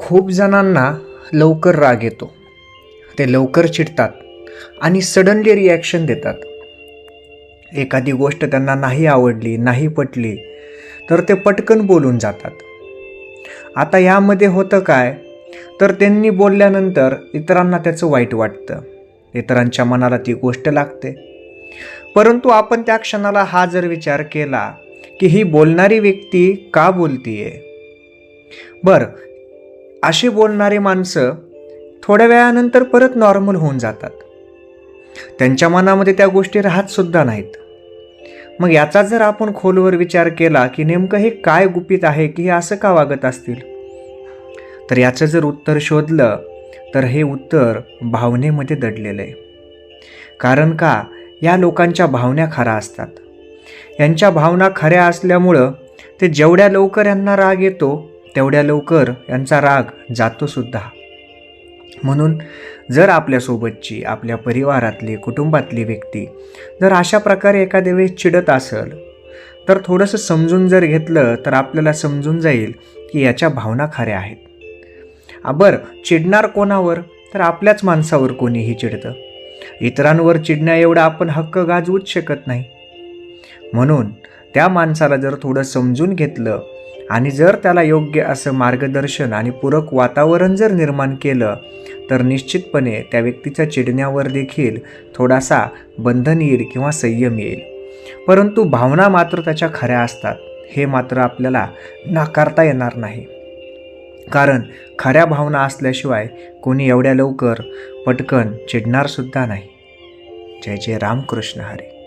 खूप जणांना लवकर राग येतो. ते लवकर चिडतात आणि सडनली रिॲक्शन देतात. एखादी गोष्ट त्यांना नाही आवडली, नाही पटली, तर ते पटकन बोलून जातात. आता यामध्ये होतं काय, तर त्यांनी बोलल्यानंतर इतरांना त्याचं वाईट वाटतं. इतरांच्या मनाला ती गोष्ट लागते. परंतु आपण त्या क्षणाला हा जर विचार केला की ही बोलणारी व्यक्ती का बोलतीये, अशी बोलणारी माणसं थोड्या वेळानंतर परत नॉर्मल होऊन जातात. त्यांच्या मनामध्ये त्या गोष्टी राहत सुद्धा नाहीत. मग याचा जर आपण खोलवर विचार केला की नेमकं हे काय गुपित आहे की हे असं का वागत असतील, तर याचं जर उत्तर शोधलं तर हे उत्तर भावनेमध्ये दडलेलं आहे. कारण का, या लोकांच्या भावना खऱ्या असतात. यांच्या भावना खऱ्या असल्यामुळं ते जेवढ्या लवकर यांना राग येतो तेवढ्या लवकर यांचा राग जातो सुद्धा. म्हणून जर आपल्यासोबतची, आपल्या परिवारातली, कुटुंबातली व्यक्ती जर अशा प्रकारे एखाद्या वेळेस चिडत असेल, तर थोडंसं समजून जर घेतलं तर आपल्याला समजून जाईल की याच्या भावना खऱ्या आहेत. चिडणार कोणावर, तर आपल्याच माणसावर कोणीही चिडतं. इतरांवर चिडण्या एवढा आपण हक्क गाजवूच शकत नाही. म्हणून त्या माणसाला जर थोडं समजून घेतलं आणि जर त्याला योग्य असं मार्गदर्शन आणि पूरक वातावरण जर निर्माण केलं, तर निश्चितपणे त्या व्यक्तीच्या चिडण्यावर देखील थोडासा बंधन येईल किंवा संयम येईल. परंतु भावना मात्र त्याच्या खऱ्या असतात, हे मात्र आपल्याला नाकारता येणार नाही. कारण खऱ्या भावना असल्याशिवाय कोणी एवढ्या लवकर पटकन चिडणार सुद्धा नाही. जय जय रामकृष्ण हरी.